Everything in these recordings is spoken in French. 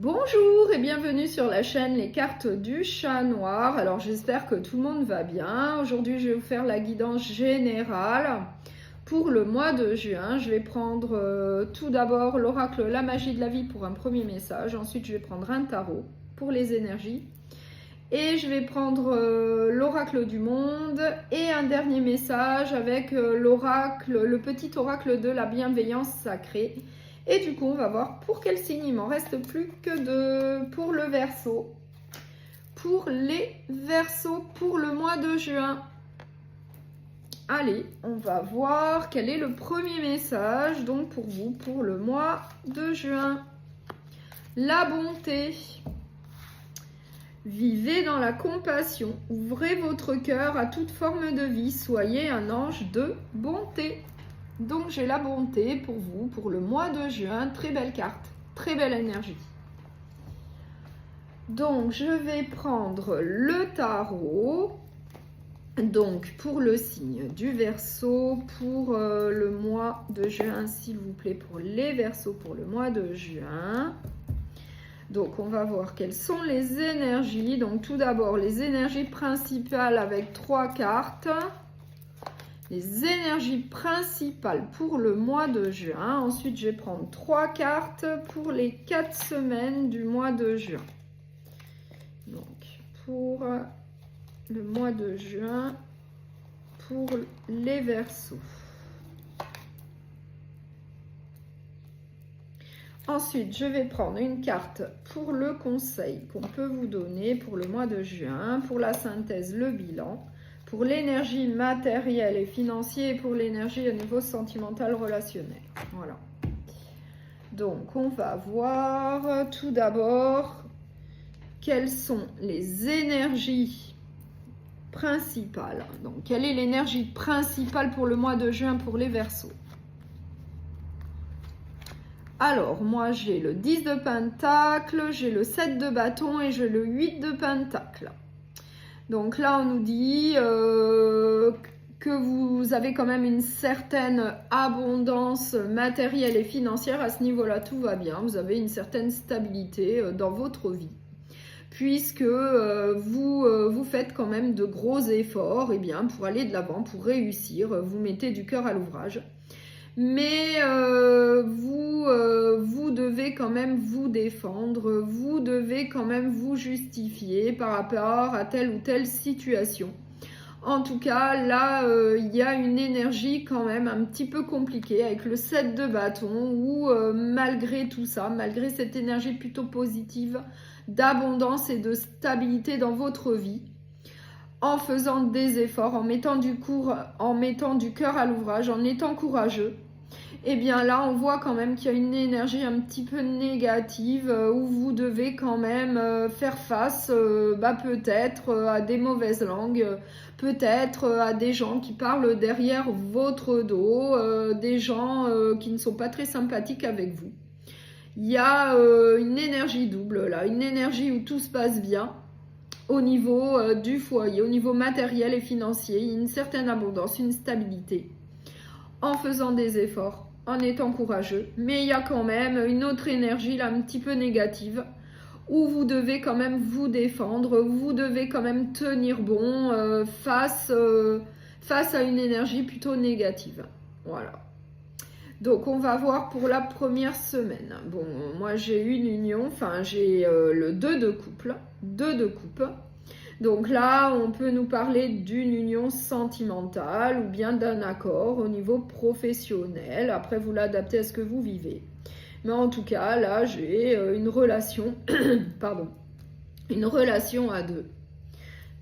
Bonjour et bienvenue sur la chaîne Les Cartes du Chat Noir. Alors j'espère que tout le monde va bien. Aujourd'hui je vais vous faire la guidance générale pour le mois de juin. Je vais prendre tout d'abord l'oracle La Magie de la Vie pour un premier message. Ensuite je vais prendre un tarot pour les énergies. Et je vais prendre l'oracle du monde et un dernier message avec l'oracle, le petit oracle de la bienveillance sacrée. Et du coup, on va voir pour quel signe. Il m'en reste plus que deux pour le Verseau. Pour les Verseaux pour le mois de juin. Allez, on va voir quel est le premier message donc pour vous pour le mois de juin. La bonté. Vivez dans la compassion. Ouvrez votre cœur à toute forme de vie. Soyez un ange de bonté. Donc j'ai la bonté pour vous, pour le mois de juin. Très belle carte, très belle énergie. Donc je vais prendre le tarot. Donc pour le signe du Verseau, pour le mois de juin, s'il vous plaît, pour les Verseaux pour le mois de juin. Donc on va voir quelles sont les énergies. Donc tout d'abord les énergies principales avec 3 cartes. Les énergies principales pour le mois de juin. Ensuite, je vais prendre 3 cartes pour les 4 semaines du mois de juin. Donc, pour le mois de juin, pour les Verseaux. Ensuite, je vais prendre une carte pour le conseil qu'on peut vous donner pour le mois de juin, pour la synthèse, le bilan. Pour l'énergie matérielle et financière et pour l'énergie au niveau sentimental relationnel. Voilà. Donc, on va voir tout d'abord quelles sont les énergies principales. Donc, quelle est l'énergie principale pour le mois de juin pour les Verseaux? Alors, moi, j'ai le 10 de Pentacle, j'ai le 7 de bâton et j'ai le 8 de Pentacle. Donc là, on nous dit que vous avez quand même une certaine abondance matérielle et financière. À ce niveau-là, tout va bien. Vous avez une certaine stabilité dans votre vie. Puisque vous faites quand même de gros efforts pour aller de l'avant, pour réussir. Vous mettez du cœur à l'ouvrage. Mais vous devez quand même vous défendre, vous devez quand même vous justifier par rapport à telle ou telle situation. En tout cas, là, il y a une énergie quand même un petit peu compliquée avec le 7 de bâton où malgré tout ça, malgré cette énergie plutôt positive d'abondance et de stabilité dans votre vie, en faisant des efforts, en mettant du cœur à l'ouvrage, en étant courageux, et bien là on voit quand même qu'il y a une énergie un petit peu négative où vous devez quand même faire face peut-être à des mauvaises langues, peut-être à des gens qui parlent derrière votre dos, des gens qui ne sont pas très sympathiques avec vous. Il y a une énergie double là, une énergie où tout se passe bien. Au niveau du foyer, au niveau matériel et financier, il y a une certaine abondance, une stabilité, en faisant des efforts, en étant courageux. Mais il y a quand même une autre énergie là, un petit peu négative, où vous devez quand même vous défendre, vous devez quand même tenir bon face à une énergie plutôt négative. Voilà. Donc, on va voir pour la première semaine. Bon, moi, j'ai une union, j'ai le 2 de couple, 2 de coupe. Donc là, on peut nous parler d'une union sentimentale ou bien d'un accord au niveau professionnel. Après, vous l'adaptez à ce que vous vivez. Mais en tout cas, là, j'ai une relation, une relation à deux.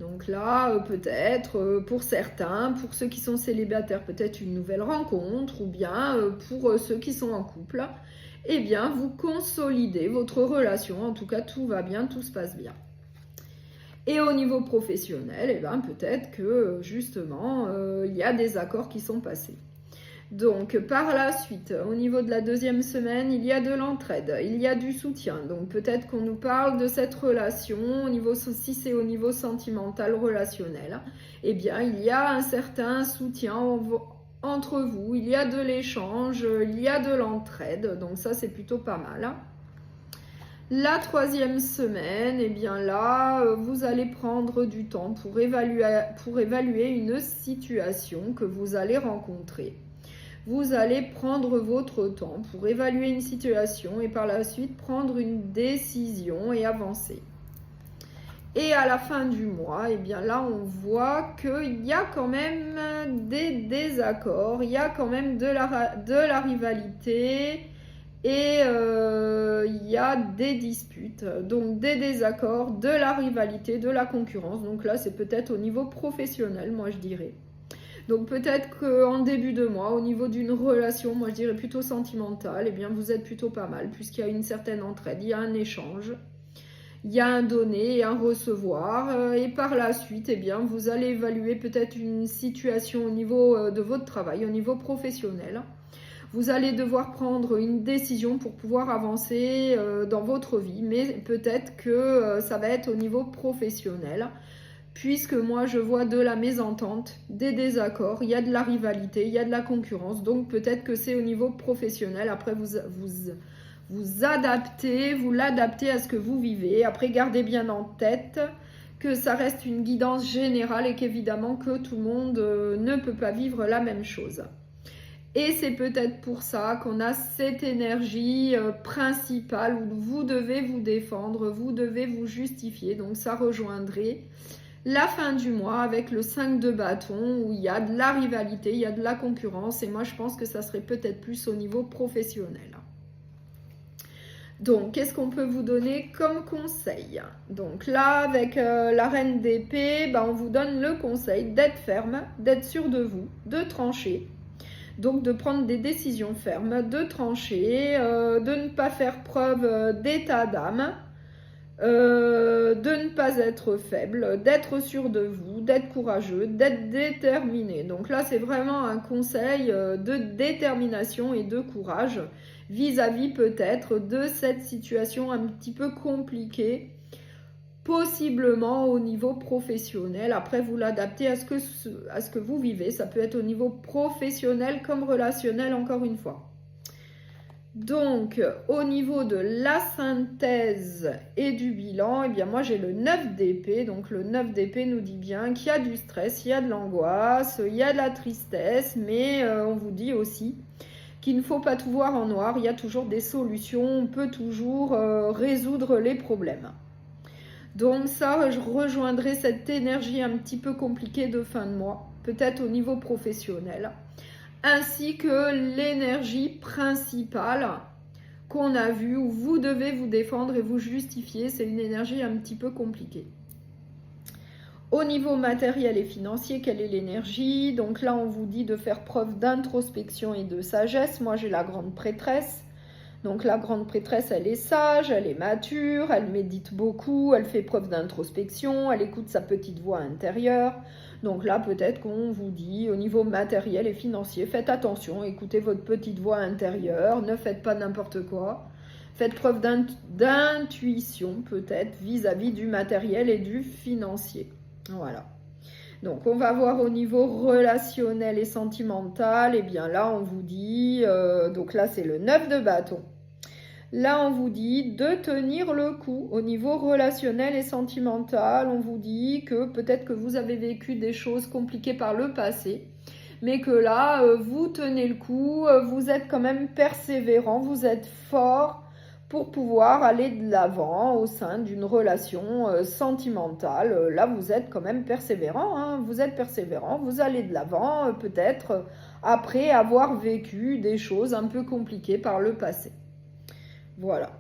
Donc là, peut-être, pour certains, pour ceux qui sont célibataires, peut-être une nouvelle rencontre, ou bien pour ceux qui sont en couple, eh bien, vous consolidez votre relation. En tout cas, tout va bien, tout se passe bien. Et au niveau professionnel, eh bien, peut-être que, justement, il y a des accords qui sont passés. Donc, par la suite, au niveau de la deuxième semaine, il y a de l'entraide, il y a du soutien. Donc, peut-être qu'on nous parle de cette relation, si c'est au niveau sentimental, relationnel, eh bien, il y a un certain soutien entre vous, il y a de l'échange, il y a de l'entraide. Donc, ça, c'est plutôt pas mal. La troisième semaine, eh bien là, vous allez prendre du temps pour évaluer une situation que vous allez rencontrer. Vous allez prendre votre temps pour évaluer une situation et par la suite prendre une décision et avancer. Et à la fin du mois, eh bien là, on voit qu'il y a quand même des désaccords, il y a quand même de la rivalité et il y a des disputes, donc des désaccords, de la rivalité, de la concurrence. Donc là, c'est peut-être au niveau professionnel, moi je dirais. Donc peut-être qu'en début de mois, au niveau d'une relation, moi je dirais plutôt sentimentale, eh bien vous êtes plutôt pas mal, puisqu'il y a une certaine entraide, il y a un échange. Il y a un donner et un recevoir et par la suite, eh bien, vous allez évaluer peut-être une situation au niveau de votre travail, au niveau professionnel. Vous allez devoir prendre une décision pour pouvoir avancer dans votre vie, mais peut-être que ça va être au niveau professionnel, puisque moi je vois de la mésentente, des désaccords, il y a de la rivalité, il y a de la concurrence, donc peut-être que c'est au niveau professionnel. Après vous adaptez, vous l'adaptez à ce que vous vivez. Après, gardez bien en tête que ça reste une guidance générale et qu'évidemment que tout le monde ne peut pas vivre la même chose. Et c'est peut-être pour ça qu'on a cette énergie principale où vous devez vous défendre, vous devez vous justifier. Donc ça rejoindrait la fin du mois avec le 5 de bâton où il y a de la rivalité, il y a de la concurrence. Et moi, je pense que ça serait peut-être plus au niveau professionnel. Donc, qu'est-ce qu'on peut vous donner comme conseil? Donc là, avec la reine d'épée, on vous donne le conseil d'être ferme, d'être sûr de vous, de trancher. Donc, de prendre des décisions fermes, de trancher, de ne pas faire preuve d'état d'âme, de ne pas être faible, d'être sûr de vous, d'être courageux, d'être déterminé. Donc là, c'est vraiment un conseil de détermination et de courage vis-à-vis peut-être de cette situation un petit peu compliquée, possiblement au niveau professionnel. Après, vous l'adaptez à ce que vous vivez. Ça peut être au niveau professionnel comme relationnel, encore une fois. Donc, au niveau de la synthèse et du bilan, eh bien moi j'ai le 9 d'épée. Donc le 9 d'épée nous dit bien qu'il y a du stress, il y a de l'angoisse, il y a de la tristesse, mais on vous dit aussi qu'il ne faut pas tout voir en noir, il y a toujours des solutions, on peut toujours résoudre les problèmes. Donc ça, je rejoindrai cette énergie un petit peu compliquée de fin de mois, peut-être au niveau professionnel, ainsi que l'énergie principale qu'on a vue, où vous devez vous défendre et vous justifier, c'est une énergie un petit peu compliquée. Au niveau matériel et financier, quelle est l'énergie? Donc là, on vous dit de faire preuve d'introspection et de sagesse. Moi, j'ai la grande prêtresse. Donc la grande prêtresse, elle est sage, elle est mature, elle médite beaucoup, elle fait preuve d'introspection, elle écoute sa petite voix intérieure. Donc là, peut-être qu'on vous dit, au niveau matériel et financier, faites attention, écoutez votre petite voix intérieure, ne faites pas n'importe quoi. Faites preuve d'intuition, peut-être, vis-à-vis du matériel et du financier. Voilà. Donc, on va voir au niveau relationnel et sentimental. Et bien là, on vous dit, donc là, c'est le 9 de bâton. Là, on vous dit de tenir le coup. Au niveau relationnel et sentimental, on vous dit que peut-être que vous avez vécu des choses compliquées par le passé, mais que là, vous tenez le coup, vous êtes quand même persévérant, vous êtes fort pour pouvoir aller de l'avant au sein d'une relation sentimentale. Là, vous êtes quand même persévérant, hein, vous êtes persévérant, vous allez de l'avant, peut-être après avoir vécu des choses un peu compliquées par le passé. Voilà.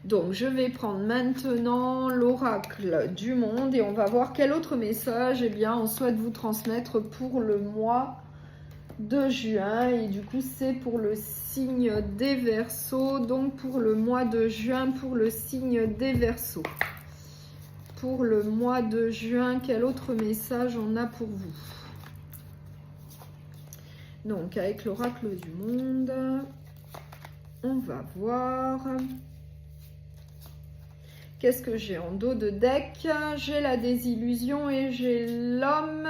Donc, je vais prendre maintenant l'oracle du monde et on va voir quel autre message on souhaite vous transmettre pour le mois de juin. Et du coup, c'est pour le signe des Verseaux. Donc, pour le mois de juin, pour le signe des Verseaux. Pour le mois de juin, quel autre message on a pour vous? Donc, avec l'oracle du monde, on va voir... Qu'est-ce que j'ai en dos de deck? J'ai la désillusion et j'ai l'homme.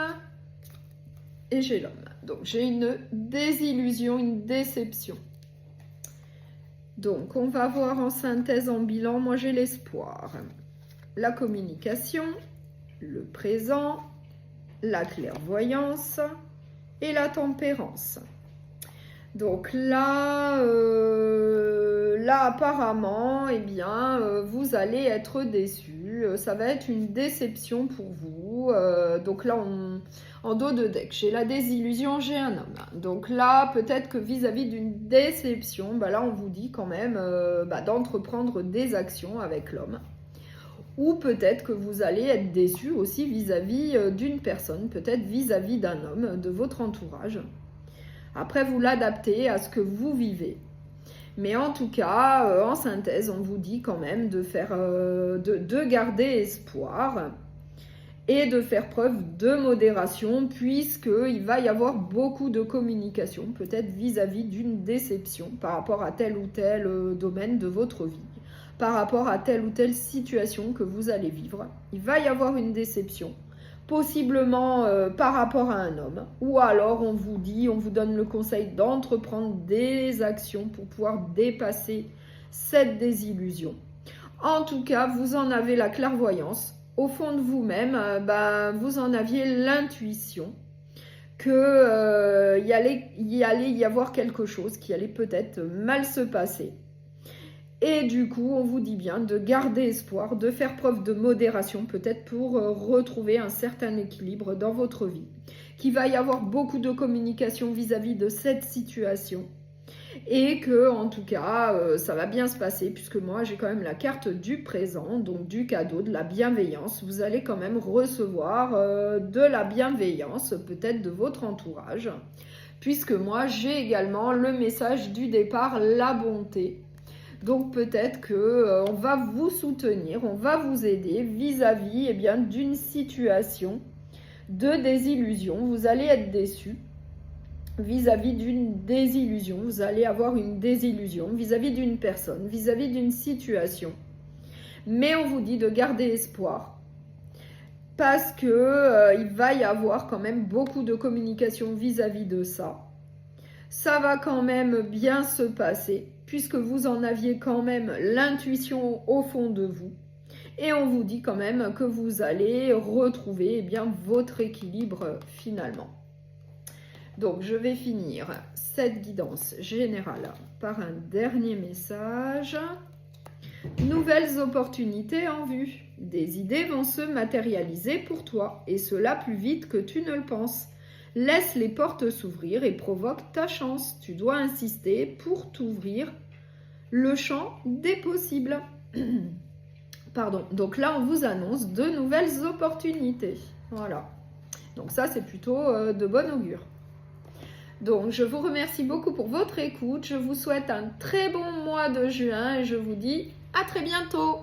Et j'ai l'homme. Donc j'ai une désillusion, une déception. Donc, on va voir en synthèse, en bilan. Moi, j'ai l'espoir. La communication, le présent, la clairvoyance et la tempérance. Donc là, apparemment, eh bien, vous allez être déçus. Ça va être une déception pour vous. Donc là, en dos de deck, j'ai la désillusion, j'ai un homme. Donc là, peut-être que vis-à-vis d'une déception, bah là, on vous dit quand même d'entreprendre des actions avec l'homme. Ou peut-être que vous allez être déçus aussi vis-à-vis d'une personne, peut-être vis-à-vis d'un homme, de votre entourage. Après, vous l'adaptez à ce que vous vivez. Mais en tout cas, en synthèse, on vous dit quand même de garder espoir et de faire preuve de modération, puisqu'il va y avoir beaucoup de communication, peut-être vis-à-vis d'une déception par rapport à tel ou tel domaine de votre vie, par rapport à telle ou telle situation que vous allez vivre. Il va y avoir une déception. Possiblement par rapport à un homme, ou alors on vous donne le conseil d'entreprendre des actions pour pouvoir dépasser cette désillusion. En tout cas, vous en avez la clairvoyance. Au fond de vous-même, vous en aviez l'intuition qu'il allait y avoir quelque chose qui allait peut-être mal se passer. Et du coup, on vous dit bien de garder espoir, de faire preuve de modération, peut-être pour retrouver un certain équilibre dans votre vie. Qu'il va y avoir beaucoup de communication vis-à-vis de cette situation. Et que, en tout cas, ça va bien se passer, puisque moi, j'ai quand même la carte du présent, donc du cadeau, de la bienveillance. Vous allez quand même recevoir de la bienveillance, peut-être de votre entourage. Puisque moi, j'ai également le message du départ, la bonté. Donc peut-être qu'on va vous soutenir, on va vous aider vis-à-vis d'une situation de désillusion. Vous allez être déçus vis-à-vis d'une désillusion. Vous allez avoir une désillusion vis-à-vis d'une personne, vis-à-vis d'une situation. Mais on vous dit de garder espoir. Parce que il va y avoir quand même beaucoup de communication vis-à-vis de ça. Ça va quand même bien se passer, puisque vous en aviez quand même l'intuition au fond de vous. Et on vous dit quand même que vous allez retrouver votre équilibre finalement. Donc, je vais finir cette guidance générale par un dernier message. Nouvelles opportunités en vue. Des idées vont se matérialiser pour toi, et cela plus vite que tu ne le penses. Laisse les portes s'ouvrir et provoque ta chance. Tu dois insister pour t'ouvrir le champ des possibles. Pardon. Donc là, on vous annonce de nouvelles opportunités. Voilà. Donc ça, c'est plutôt de bon augure. Donc, je vous remercie beaucoup pour votre écoute. Je vous souhaite un très bon mois de juin et je vous dis à très bientôt.